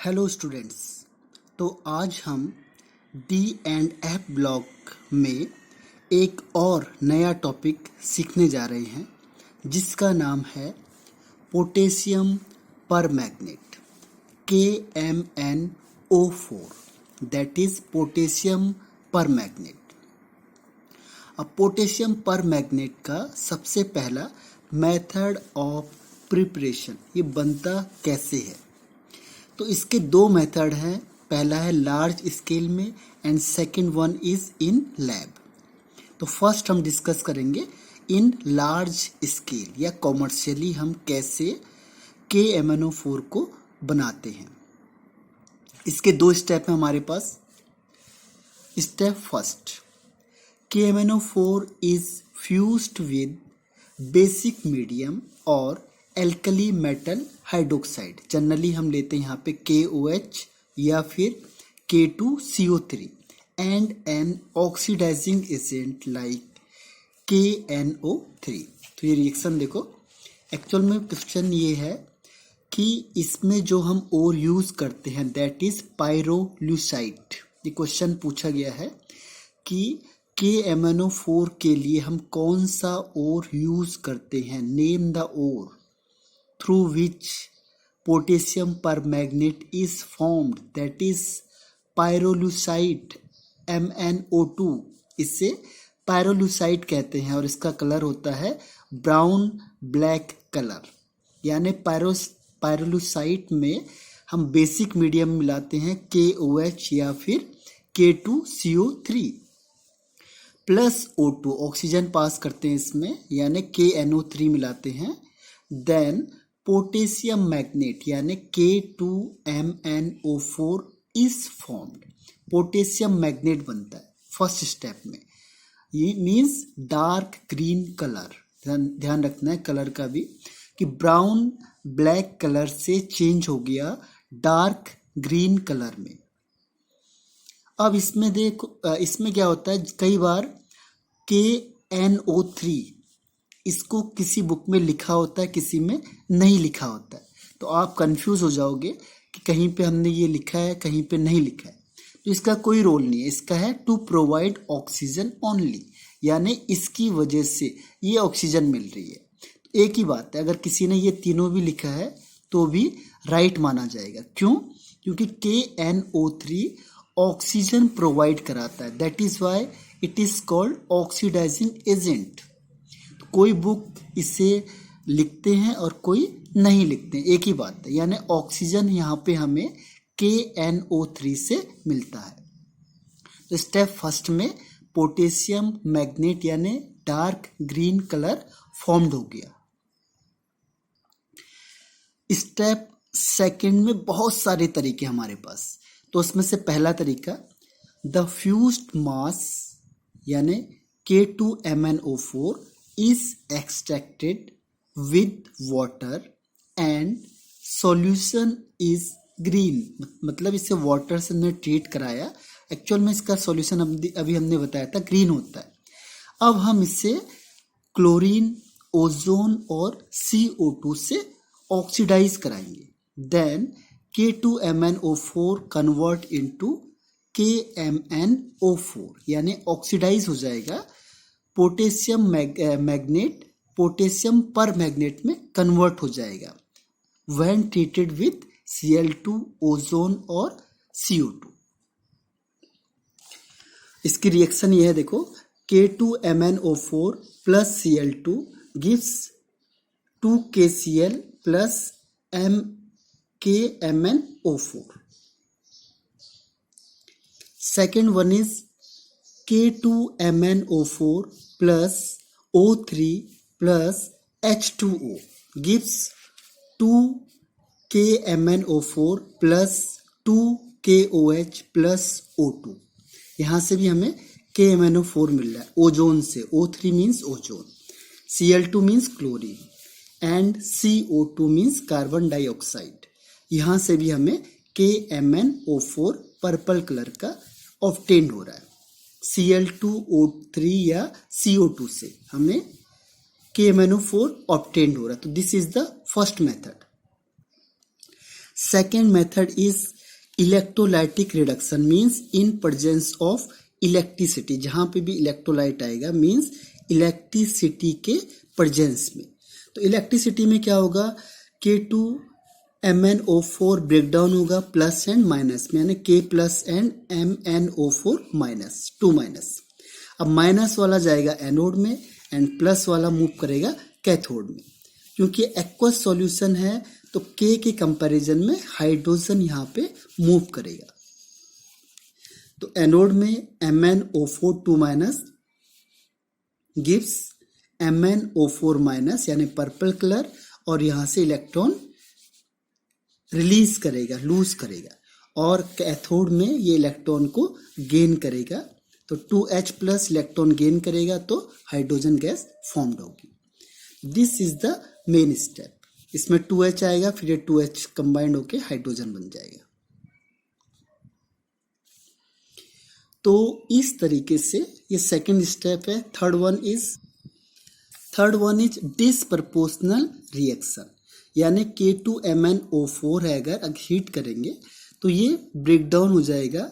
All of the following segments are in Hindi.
Hello students. तो आज हम डी एंड एफ ब्लॉक में एक और नया टॉपिक सीखने जा रहे हैं जिसका नाम है potassium permanganate KMnO4 that is potassium permanganate. अब पोटेशियम परमैंगनेट का सबसे पहला मेथड ऑफ प्रिपरेशन ये बनता कैसे है। तो इसके दो मेथड हैं, पहला है लार्ज स्केल में and second one is in lab. तो फर्स्ट हम डिस्कस करेंगे इन लार्ज स्केल या कॉमर्शियली हम कैसे KMnO4 को बनाते हैं। इसके दो स्टेप हैं हमारे पास। Step first, KMnO4 is fused with basic medium और एल्कली मेटल हाइड्रोक्साइड। जनरली हम लेते हैं यहाँ पे KOH या फिर K2CO3 and an oxidising agent like KNO3। तो ये रिएक्शन देखो, एक्चुअल में क्वेश्चन ये है कि इसमें जो हम और यूज करते हैं दैट इज पायरोल्यूसाइड। ये क्वेश्चन पूछा गया है कि KMnO4 के लिए हम कौन सा और यूज करते हैं। नेम द और through which potassium permanganate is formed, that is pyrolusite MnO2। इसे पायरोलुसाइड कहते हैं और इसका कलर होता है ब्राउन ब्लैक कलर। यानी पायरोलुसाइड में हम बेसिक मीडियम मिलाते हैं KOH या फिर K2CO3 प्लस O2, ऑक्सीजन पास करते हैं इसमें, यानी KNO3 मिलाते हैं। देन पोटेशियम मैग्नेट यानी K2MnO4 is formed. Potassium magnet बनता है फर्स्ट स्टेप में। ये मीन्स डार्क ग्रीन कलर। ध्यान रखना है कलर का भी कि ब्राउन ब्लैक कलर से चेंज हो गया डार्क ग्रीन कलर में। अब इसमें देखो, इसमें क्या होता है, कई बार KNO3 इसको किसी बुक में लिखा होता है, किसी में नहीं लिखा होता है। तो आप कंफ्यूज हो जाओगे कि कहीं पे हमने ये लिखा है, कहीं पे नहीं लिखा है। तो इसका कोई रोल नहीं है, इसका है टू प्रोवाइड ऑक्सीजन ओनली, यानी इसकी वजह से ये ऑक्सीजन मिल रही है। तो एक ही बात है, अगर किसी ने ये तीनों भी लिखा है तो भी राइट माना जाएगा। क्यों? क्योंकि KNO3 ऑक्सीजन प्रोवाइड कराता है, that is why it is called oxidising agent. कोई बुक इसे लिखते हैं और कोई नहीं लिखते हैं, एक ही बात है। यानी ऑक्सीजन यहाँ पे हमें KNO3 से मिलता है। तो स्टेप फर्स्ट में पोटेशियम मैग्नेट यानी डार्क ग्रीन कलर फॉर्म्ड हो गया। स्टेप सेकंड में बहुत सारे तरीके हमारे पास। तो उसमें से पहला तरीका, द फ्यूज्ड मास यानी K2MnO4 is extracted with water and solution is green। मतलब इसे वाटर से हमने ट्रीट कराया, एक्चुअल में इसका सॉल्यूशन अभी हमने बताया था ग्रीन होता है। अब हम इसे क्लोरीन, ओजोन और CO2 से ऑक्सीडाइज कराएंगे। Then K2MnO4 convert into KMnO4 यानी ऑक्सीडाइज हो जाएगा। पोटेशियम मैग्नेट पोटेशियम पर मैग्नेट में कन्वर्ट हो जाएगा when treated with Cl2, ozone और CO2। इसकी रिएक्शन ये है, देखो K2MnO4 plus Cl2 gives 2KCl plus KMnO4। Second one is K2MnO4 plus O3 plus H2O gives 2KMnO4 plus 2KOH plus O2। यहाँ से भी हमें KMnO4 मिल रहा है ओजोन से। O3 means ozone, Cl2 means chlorine and CO2 means carbon dioxide. यहाँ से भी हमें KMnO4 पर्पल कलर का ऑब्टेन हो रहा है। Cl2O3 या CO2 से हमें KMnO4 ऑब्टेन हो रहा है। तो this is the first method. Second method is electrolytic reduction, means in presence of electricity, जहां पे भी इलेक्ट्रोलाइट आएगा मीन्स इलेक्ट्रिसिटी के प्रेजेंस में। तो इलेक्ट्रिसिटी में क्या होगा, K2MnO4 ब्रेक डाउन होगा प्लस एंड माइनस में, यानी K plus and MnO4 minus 2 minus. अब माइनस वाला जाएगा एनोड में एंड प्लस वाला मूव करेगा कैथोड में। क्योंकि एक्वस सॉल्यूशन है तो K के कंपैरिजन में हाइड्रोजन यहाँ पे मूव करेगा। तो एनोड में MnO4 2 minus gives MnO4 minus यानी पर्पल कलर, और यहाँ से इलेक्ट्रॉन रिलीज करेगा, लूज करेगा, और कैथोड में ये इलेक्ट्रॉन को गेन करेगा। तो 2H प्लस इलेक्ट्रॉन गेन करेगा तो हाइड्रोजन गैस फॉर्म्ड होगी। This is the main step. इसमें 2H आएगा, फिर ये 2H कंबाइंड होके हाइड्रोजन बन जाएगा। तो इस तरीके से ये सेकंड स्टेप है। थर्ड वन इज डिसप्रपोर्शनल रिएक्शन, यानी K2MnO4 है, अगर हीट करेंगे तो ये ब्रेक डाउन हो जाएगा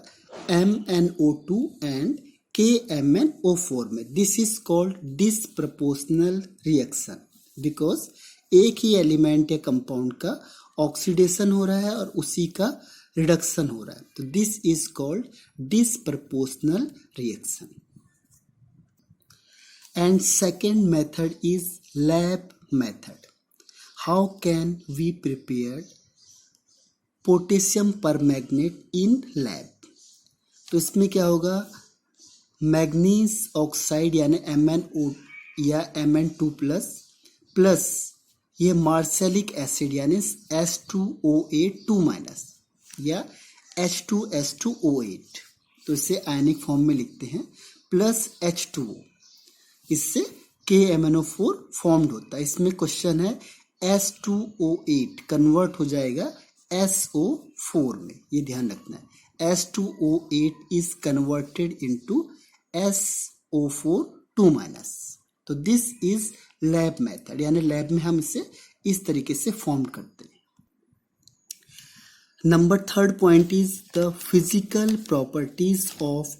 MnO2 एंड KMnO4 में। This is called disproportional reaction because एक ही एलिमेंट या कंपाउंड का ऑक्सीडेशन हो रहा है और उसी का रिडक्शन हो रहा है। तो this is called disproportional reaction. And second method is lab method. How can we prepare potassium permanganate in lab? तो इसमें क्या होगा, मैग्नीज ऑक्साइड यानी MnO या Mn2 प्लस ये मार्सेलिक एसिड यानी H2OA 2 माइनस या H2S2O8, तो इसे आयनिक फॉर्म में लिखते हैं, प्लस H2O, इससे KMnO4 फॉर्म्ड होता है। इसमें क्वेश्चन है S2O8 कन्वर्ट हो जाएगा SO4 में, ये ध्यान रखना है। S2O8 is converted into SO4 2 minus. तो दिस इज लैब मेथड, यानी लैब में हम इसे इस तरीके से फॉर्म करते हैं। Number third point is the physical properties of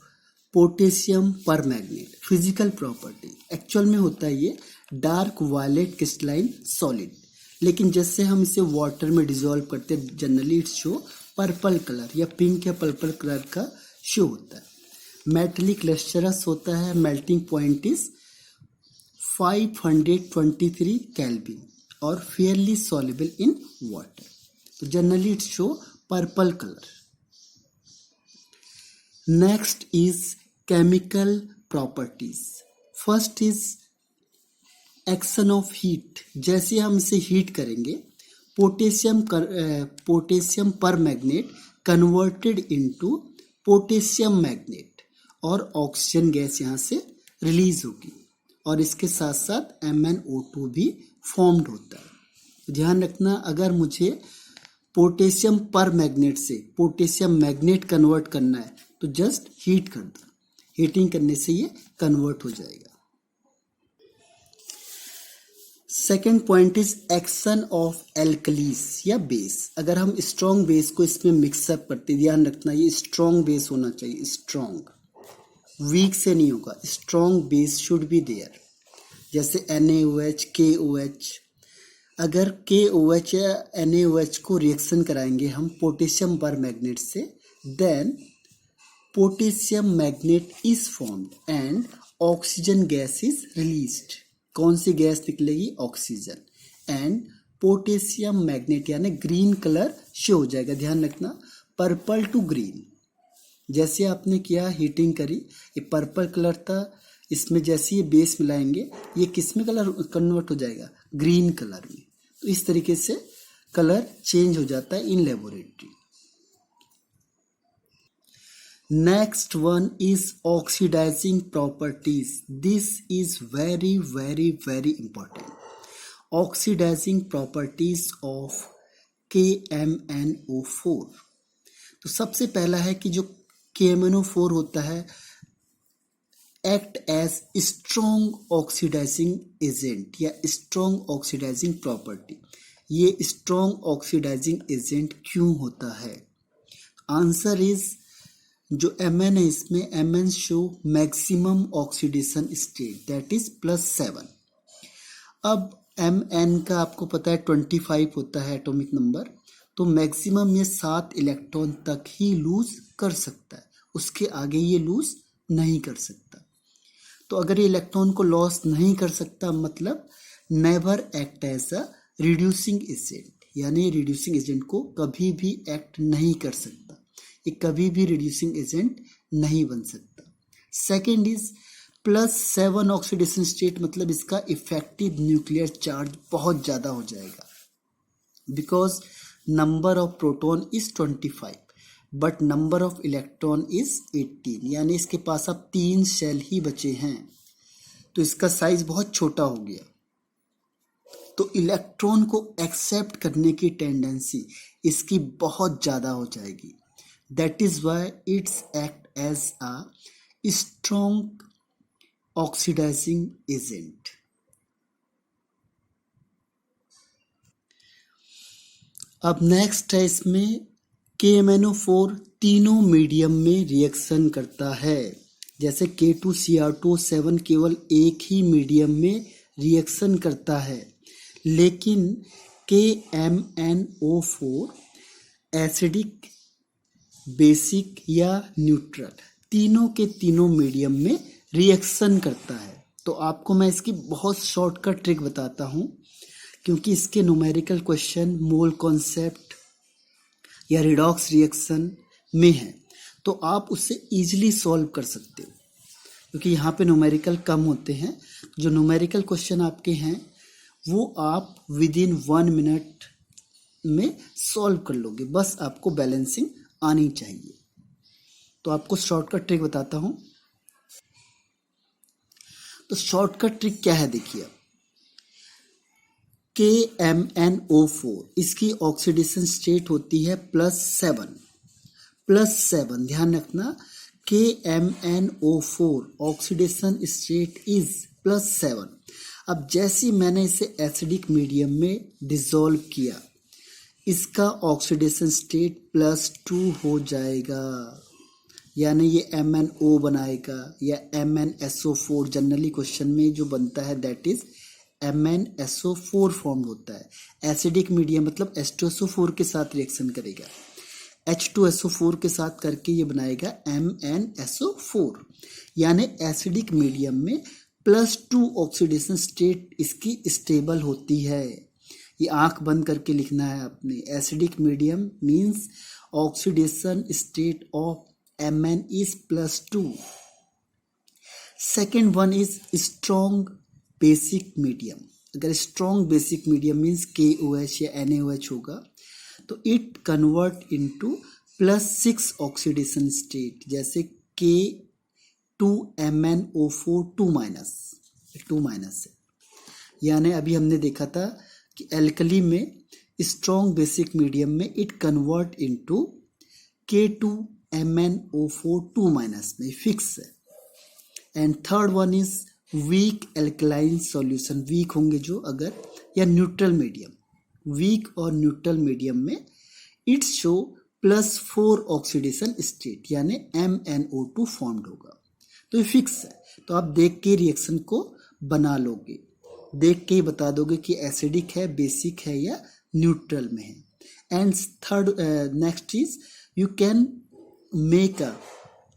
potassium permanganate. Physical property actual में होता है ये डार्क वायलेट क्रिस्टलाइन सॉलिड, लेकिन जैसे हम इसे वाटर में डिसॉल्व करते हैं generally it's show purple colour या पिंक या पर्पल कलर का शो होता है। मेटेलिक लस्टरस होता है, मेल्टिंग पॉइंट इज 523 केल्विन और फेयरली सॉल्युबल इन वाटर। तो generally it's show purple colour. Next is chemical properties. First is action of heat. जैसे हम इसे हीट करेंगे potassium permanganate converted into potassium magnet और ऑक्सीजन गैस यहाँ से रिलीज होगी और इसके साथ साथ MnO2 भी फॉर्म्ड होता है। ध्यान रखना, अगर मुझे पोटेशियम परमैंगनेट से पोटेशियम मैग्नेट कन्वर्ट करना है तो जस्ट हीट कर दो, हीटिंग करने से ये कन्वर्ट हो जाएगा। Second point is action of alkalis या बेस। अगर हम स्ट्रॉन्ग बेस को इसमें मिक्सअप करते, ध्यान रखना ये स्ट्रॉन्ग बेस होना चाहिए, स्ट्रॉन्ग, वीक से नहीं होगा, strong base should be there. जैसे NaOH, KOH, अगर KOH या NaOH को रिएक्शन कराएंगे हम पोटेशियम परमैंगनेट से, then potassium manganate is formed and oxygen gas is released. कौन सी गैस निकलेगी? ऑक्सीजन। एंड पोटेशियम मैग्नेट यानी ग्रीन कलर शो हो जाएगा। ध्यान रखना, पर्पल टू ग्रीन। जैसे आपने किया हीटिंग करी, ये पर्पल कलर था, इसमें जैसे ये बेस मिलाएंगे ये किस में कलर कन्वर्ट हो जाएगा? ग्रीन कलर में। तो इस तरीके से कलर चेंज हो जाता है in laboratory. Next one is oxidising properties. This is very very very important. Oxidising properties of KMnO4। तो सबसे पहला है कि जो KMnO4 होता है act as strong oxidising agent या स्ट्रॉन्ग ऑक्सीडाइजिंग प्रॉपर्टी, ये स्ट्रॉन्ग ऑक्सीडाइजिंग एजेंट क्यों होता है? आंसर इज जो Mn है इसमें Mn show maximum oxidation state that is +7। अब Mn का आपको पता है 25 होता है एटॉमिक नंबर, तो मैक्सिमम ये 7 इलेक्ट्रॉन तक ही लूज कर सकता है, उसके आगे ये लूज नहीं कर सकता। तो अगर ये इलेक्ट्रॉन को लॉस नहीं कर सकता मतलब never act as a reducing agent, यानी रिड्यूसिंग एजेंट को कभी भी एक्ट नहीं कर सकता, ये कभी भी रिड्यूसिंग एजेंट नहीं बन सकता। सेकेंड इज +7 ऑक्सीडेशन स्टेट, मतलब इसका इफेक्टिव न्यूक्लियर चार्ज बहुत ज़्यादा हो जाएगा, because number of proton is 25 but number of electron is 18, यानी इसके पास अब 3 शेल ही बचे हैं, तो इसका साइज बहुत छोटा हो गया, तो इलेक्ट्रॉन को एक्सेप्ट करने की टेंडेंसी इसकी बहुत ज़्यादा हो जाएगी। That is why it's act as a strong oxidising agent. अब नेक्स्ट है इसमें KMnO4 तीनों मीडियम में रिएक्शन करता है, जैसे K2Cr2O7 केवल एक ही मीडियम में रिएक्शन करता है, लेकिन KMnO4 एसिडिक, बेसिक या न्यूट्रल तीनों के तीनों मीडियम में रिएक्शन करता है। तो आपको मैं इसकी बहुत शॉर्टकट ट्रिक बताता हूँ, क्योंकि इसके न्यूमेरिकल क्वेश्चन मोल कॉन्सेप्ट या रिडॉक्स रिएक्शन में है, तो आप उससे इजीली सॉल्व कर सकते हो, क्योंकि यहाँ पे न्यूमेरिकल कम होते हैं। जो न्यूमेरिकल क्वेश्चन आपके हैं वो आप विद इन 1 मिनट में सॉल्व कर लोगे, बस आपको बैलेंसिंग आनी चाहिए। तो आपको शॉर्टकट ट्रिक बताता हूँ। तो शॉर्टकट ट्रिक क्या है, देखिए KMnO4 इसकी ऑक्सीडेशन स्टेट होती है +7, ध्यान रखना KMnO4 ऑक्सीडेशन स्टेट इज +7। अब जैसे मैंने इसे एसिडिक मीडियम में डिसॉल्व किया, इसका ऑक्सीडेशन स्टेट +2 हो जाएगा, यानी ये MnO बनाएगा या MnSO4, जनरली क्वेश्चन में जो बनता है दैट इज MnSO4 फॉर्म होता है। एसिडिक मीडियम मतलब H2SO4 के साथ रिएक्शन करेगा, H2SO4 के साथ करके ये बनाएगा MnSO4, यानी एसिडिक मीडियम में +2 ऑक्सीडेशन स्टेट इसकी स्टेबल होती है। ये आंख बंद करके लिखना है आपने, acidic medium means oxidation state of Mn is +2। Second one is strong basic medium. अगर strong basic medium means KOH या NaOH होगा, तो it convert into +6 oxidation state, जैसे K2MnO4 2 माइनस है, यानी अभी हमने देखा था कि एल्कली में स्ट्रॉन्ग बेसिक मीडियम में इट कन्वर्ट इनटू K2MnO4 2 में फिक्स है। And third one is weak alkaline solution, weak होंगे जो अगर, या न्यूट्रल मीडियम, वीक और न्यूट्रल मीडियम में इट शो +4 ऑक्सीडेशन स्टेट, यानी MnO2 फॉर्म्ड होगा, तो ये फिक्स है। तो आप देख के रिएक्शन को बना लोगे, देख के ही बता दोगे कि एसिडिक है, बेसिक है या न्यूट्रल में है। And third next is you can make a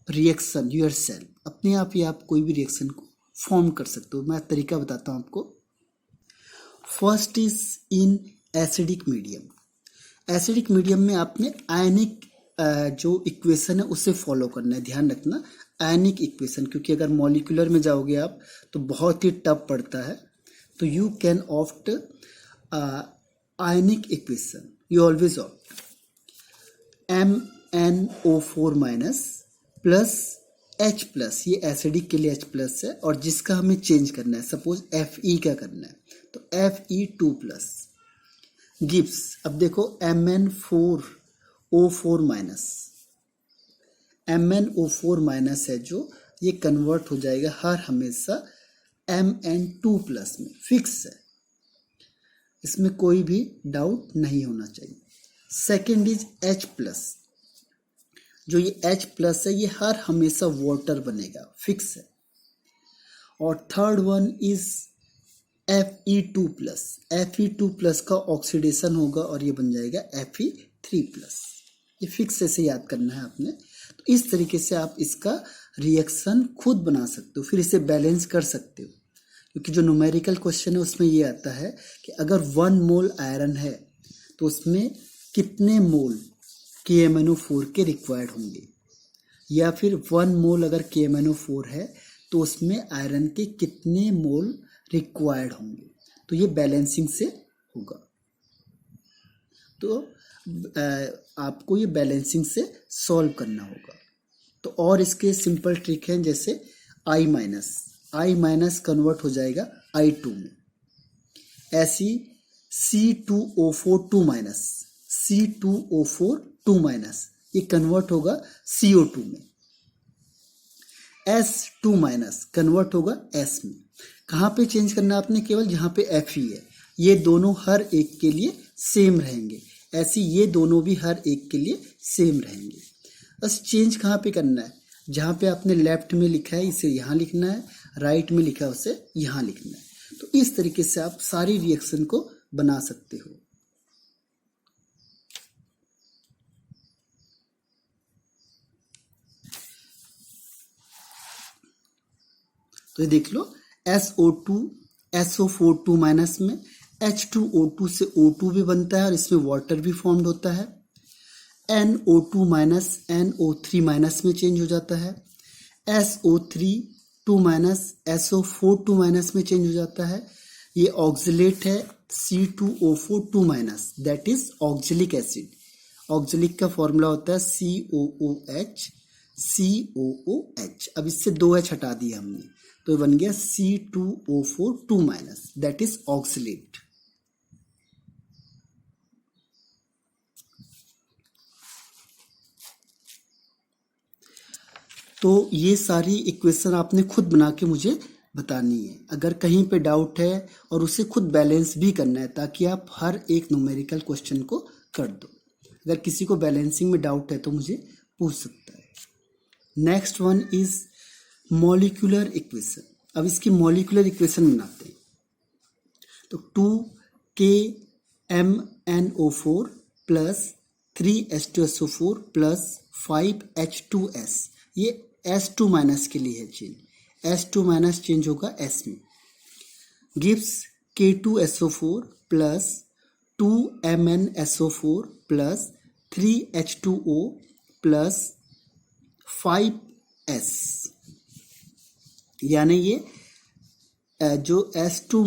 reaction yourself, अपने आप ही आप कोई भी रिएक्शन को फॉर्म कर सकते हो। मैं तरीका बताता हूँ आपको। First is in acidic medium, acidic medium में आपने आयनिक जो इक्वेशन है उसे फॉलो करना है, ध्यान रखना आयनिक इक्वेशन, क्योंकि अगर मॉलिक्यूलर में जाओगे आप तो बहुत ही टफ पड़ता है। तो you can opt ionic equation, you always opt MnO4 minus plus H+, ये एसिडिक के लिए H+ है, और जिसका हमें चेंज करना है, सपोज Fe का करना है, तो Fe2+ गिव्स, अब देखो MnO4 माइनस है जो, ये कन्वर्ट हो जाएगा हर हमेशा Mn2+ में, फिक्स है। इसमें कोई भी डाउट नहीं होना चाहिए। Second is H plus. जो ये H प्लस है ये हर हमेशा वाटर बनेगा, फिक्स है। और third one is Fe2 plus. Fe2 plus का ऑक्सीडेशन होगा और ये बन जाएगा Fe3 प्लस। ये फिक्स ऐसे याद करना है आपने। तो इस तरीके से आप इसका रिएक्शन खुद बना सकते हो, फिर इसे बैलेंस कर सकते हो। क्योंकि जो न्यूमेरिकल क्वेश्चन है उसमें ये आता है कि अगर 1 मोल आयरन है तो उसमें कितने मोल KMnO4 के रिक्वायर्ड होंगे, या फिर 1 मोल अगर KMnO4 है तो उसमें आयरन के कितने मोल रिक्वायर्ड होंगे। तो ये बैलेंसिंग से होगा। तो आपको ये बैलेंसिंग से सॉल्व करना होगा। तो और इसके सिंपल ट्रिक हैं, जैसे I माइनस कन्वर्ट हो जाएगा I2 में। ऐसी C2O4 2 माइनस, C2O4 2 माइनस ये कन्वर्ट होगा CO2 में। S2 माइनस कन्वर्ट होगा S में। कहाँ पे चेंज करना है आपने? केवल जहाँ पे Fe है। ये दोनों हर एक के लिए सेम रहेंगे, ऐसे ये दोनों भी हर एक के लिए सेम रहेंगे। बस चेंज कहाँ पे करना है? जहाँ पे आपने लेफ्ट में लिखा है इसे यहाँ लिखना है, राइट में लिखा है उसे यहाँ लिखना है। तो इस तरीके से आप सारी रिएक्शन को बना सकते हो। तो ये देख लो, SO2 SO4 2 माइनस में H2O2 से O2 भी बनता है और इसमें वाटर भी फॉर्म्ड होता है। NO2 माइनस NO3 माइनस में चेंज हो जाता है। SO3 2 माइनस SO4 2 माइनस में चेंज हो जाता है। ये ऑक्सिलेट है C2O4 2 minus, that is oxalic acid. Oxalic का फॉर्मूला होता है COOH COOH। अब इससे 2H हटा दिया हमने, तो बन गया C2O4 2 minus, that is oxalate. तो ये सारी इक्वेशन आपने खुद बना के मुझे बतानी है। अगर कहीं पे डाउट है और उसे खुद बैलेंस भी करना है, ताकि आप हर एक न्यूमेरिकल क्वेश्चन को कर दो। अगर किसी को बैलेंसिंग में डाउट है तो मुझे पूछ सकता है। Next one is molecular equation. अब इसकी मॉलिक्यूलर इक्वेशन बनाते हैं। तो 2KMnO4 plus 3H2SO4 plus 5H2S, ये S2 माइनस के लिए है चेंज। S2 माइनस चेंज होगा S में। Gives K2SO4 plus 2MnSO4 plus 3H2O plus 5S। यानी ये जो S2